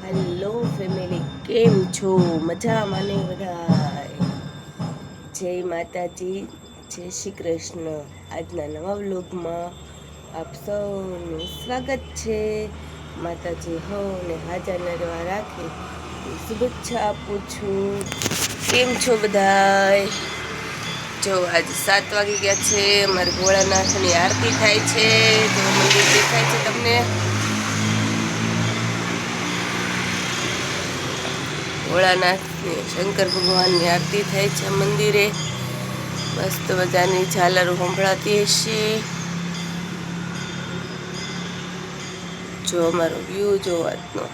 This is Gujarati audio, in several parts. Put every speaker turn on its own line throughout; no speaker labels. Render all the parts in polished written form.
હેલો ફેમિલી, કેમ છો? મજામાં ને બધા? જય માતાજી, જય શ્રી કૃષ્ણ. આજના નવા વ્લોગમાં આપ સૌનું સ્વાગત છે. માતાજી ને હાજર નરવા રાખે શુભેચ્છા આપું છું. કેમ છો બધા? જો આજે 7 વાગી ગયા છે. અમારી ભોળાનાથની આરતી થાય છે. તો મંદિર દેખાય છે તમને? ભોળાનાથની શંકર ભગવાનની આરતી થાય છે મંદિરે. મસ્ત મજાની ઝાલર સંભળાતી હશે. જો અમારો વ્યૂ જો આજનો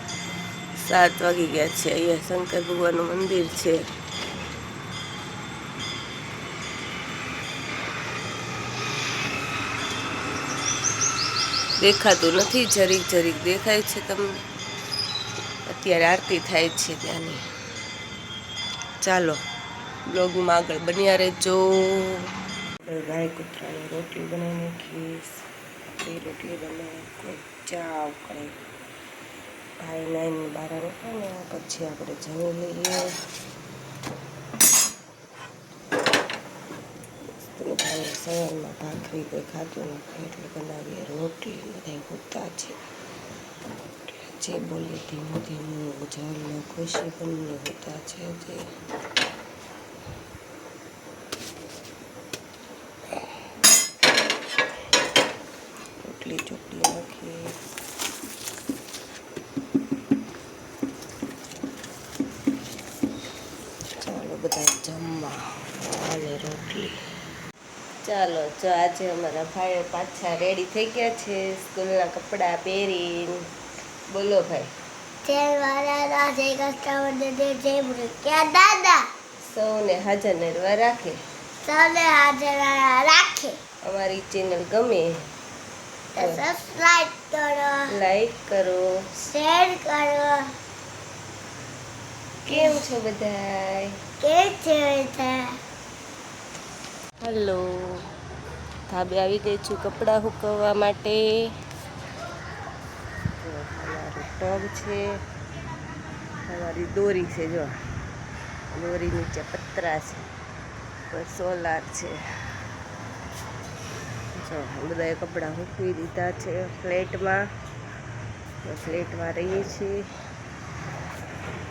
7 વાગી ગયા છે. અહીંયા શંકર ભગવાનનું મંદિર છે. દેખાતું નથી, જરીક જરીક દેખાય છે તમને. અત્યારે આરતી થાય છે ત્યાંની. ચાલો બ્લોગમાં આગળ બન્યા રહેજો. ગાય કૂતરાની રોટલી બનાવી નાખીશ. આપણી રોટલી બને, કોઈ ચા કરે. ભાઈ નાઈને બહાર નીકળે ને પછી આપણે જમી લઈએ. સવારમાં ભાખરી કોઈ ખાતું નથી એટલે બનાવીએ રોટલી. બધા હોતા છે જે બોલે ધીમું ધીમું જલ ખુશી પણ હોતા છે. જે રોટલી ચોટલી નાખી. ચાલો બધા જમવા અને રોટલી. ચાલો જો આજે અમારા ભાઈઓ પાછા રેડી થઈ ગયા છે સ્કૂલના કપડાં પહેરીને. બોલો ભાઈ. સૌને હાજર નરવા રાખે. અમારી ચેનલ ગમે તો સબસ્ક્રાઇબ કરો, લાઈક કરો, શેર કરો. કેમ છો બધાય? કેમ છે બધા? હેલો, ધાબે આવી ગઈ છું કપડાં સુકવવા માટે. અમારું ટબ છે, અમારી દોરી છે. જો દોરી નીચે પતરા છે, પર સોલાર છે. જો બધાએ કપડાં સૂકવી દીધા છે ફ્લેટમાં. ફ્લેટમાં રહીએ છીએ.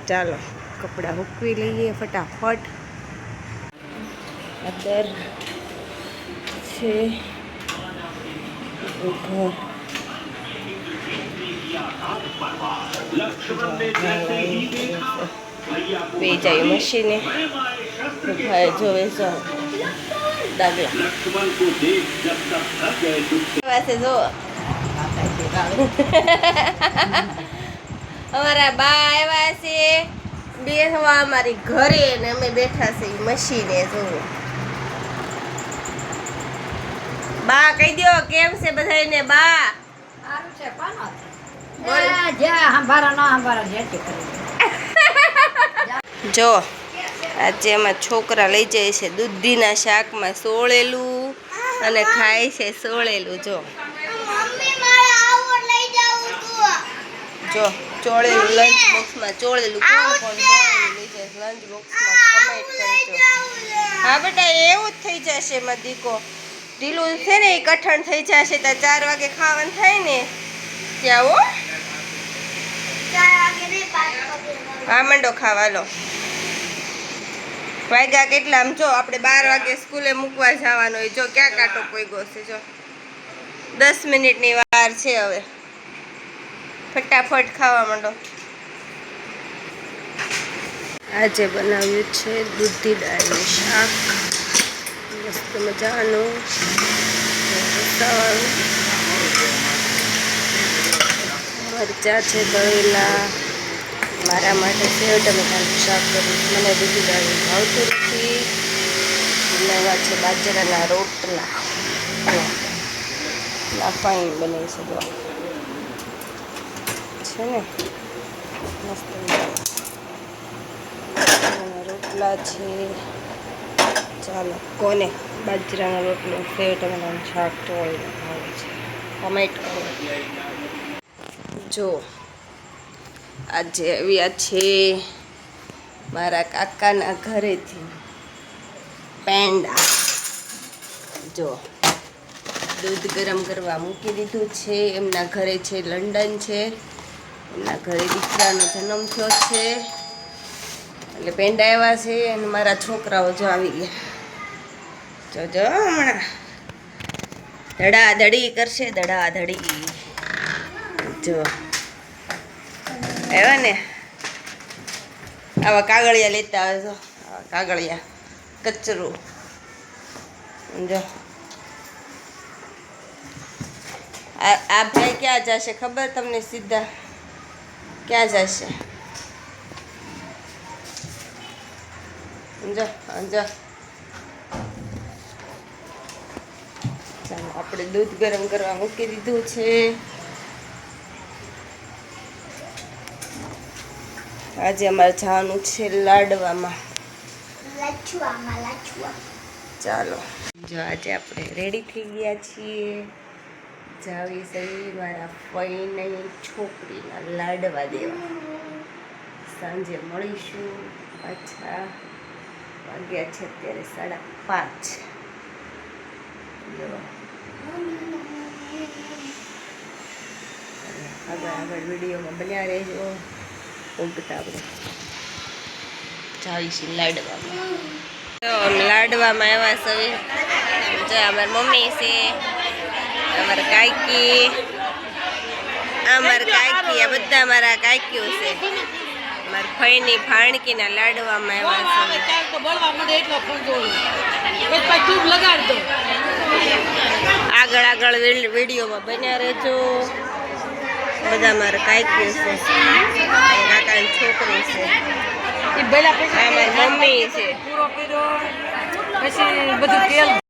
ચાલો કપડાં સૂકવી લઈએ ફટાફટ. અંદર છે બે જાય મશીને. ભાઈ જોવે છો દાગલા જો. અમારા બા આવ્યા છે બેસવા અમારી ઘરે ને અમે બેઠા છે મશીને. જો બા કહી દો કેમ છે બધાને? બા સારું છે જો આજે એમાં છોકરા લઈ જાય છે દૂધીના શાકમાં સોળેલું અને ખાય છે સોળેલું. જો જો ચોળેલું લંચ બોક્સમાં ચોળેલું. કોણ કોણ ચોળેલું લઈ જાય લંચ બોક્સમાં? કમેન્ટ કરજો. હા બેટા એવું જ થઈ જશે એમાં દીકો. ઢીલું છે ને એ કઠણ થઈ જશે તો 4 વાગે ખાવાનું થાય ને ત્યાં. હો હા મંડો ખાવા. લો વાગ્યા કેટલા? આમ જો આપણે 12 વાગે સ્કૂલે મૂકવા જવાનું હોય. જો ક્યાં કાંટો પોઈગો છે. જો 10 મિનિટની વાર છે હવે. ફટાફટ ખાવા માંડો. આજે બનાવ્યું છે દૂધી દાળનું શાક, મસ્ત મજાનું. મરચાં છે તળેલા. મારા માટે સેવ ટમેટાનું શાક કર્યું. મને દૂધી દાળ ભાવતું નથી. બનાવ્યા છે બાજરાના રોટલા. ફાઈન બને છે જો છે ને મસ્ત રોટલા છે. ચાલો કોને બાજરાના રોટલો સેવ ટમેટાનું શાક ચોળીને ભાવે છે? કમેન્ટ કરો. જો આજે આવ્યા છે મારા કાકાના ઘરેથી પેંડા. જો દૂધ ગરમ કરવા મૂકી દીધું છે. એમના ઘરે છે લંડન છે, એમના ઘરે દીકરાનો જન્મ થયો છે એટલે પેંડા આવ્યા છે. અને મારા છોકરાઓ જો આવી ગયા. જો હમણાં ધડાધડી કરશે, ધડાધડી. જો આવ્યા ને, આવા કાગળિયા લેતા આવે. જો આવા કાગળિયા, કચરો. જો આ ભાઈ ક્યાં જશે ખબર તમને? સીધા ક્યાં જશે? જો જો ચાલો આપણે દૂધ ગરમ કરવા મૂકી દીધું છે. આજે અમારે જવાનું છે લાડવામાં. ચાલો જો આજે આપણે રેડી થઈ ગયા છીએ. જાવી સહી મારા ફઈની છોકરીના લાડવા દેવા. સાંજે મળીશું પાછા. વાગ્યા છે અત્યારે 5:30. જો આગળ વિડીયોમાં બન્યા રહેજો. ઉગતા આપણે જાવીશું લાડવામાં. તો લાડવામાં આવ્યા સવે. જો અમારી મમ્મી છે, અમારા કાકી, આ બધા મારા કાકીઓ છે. મારા ફઈની ભાણકીના લાડવામાં આવ્યા છે. આગળ વિડીયોમાં બન્યા રહેજો. બધા મારા કાકીઓ છે, કાકાની છોકરી છે, આ મારી મમ્મી છે.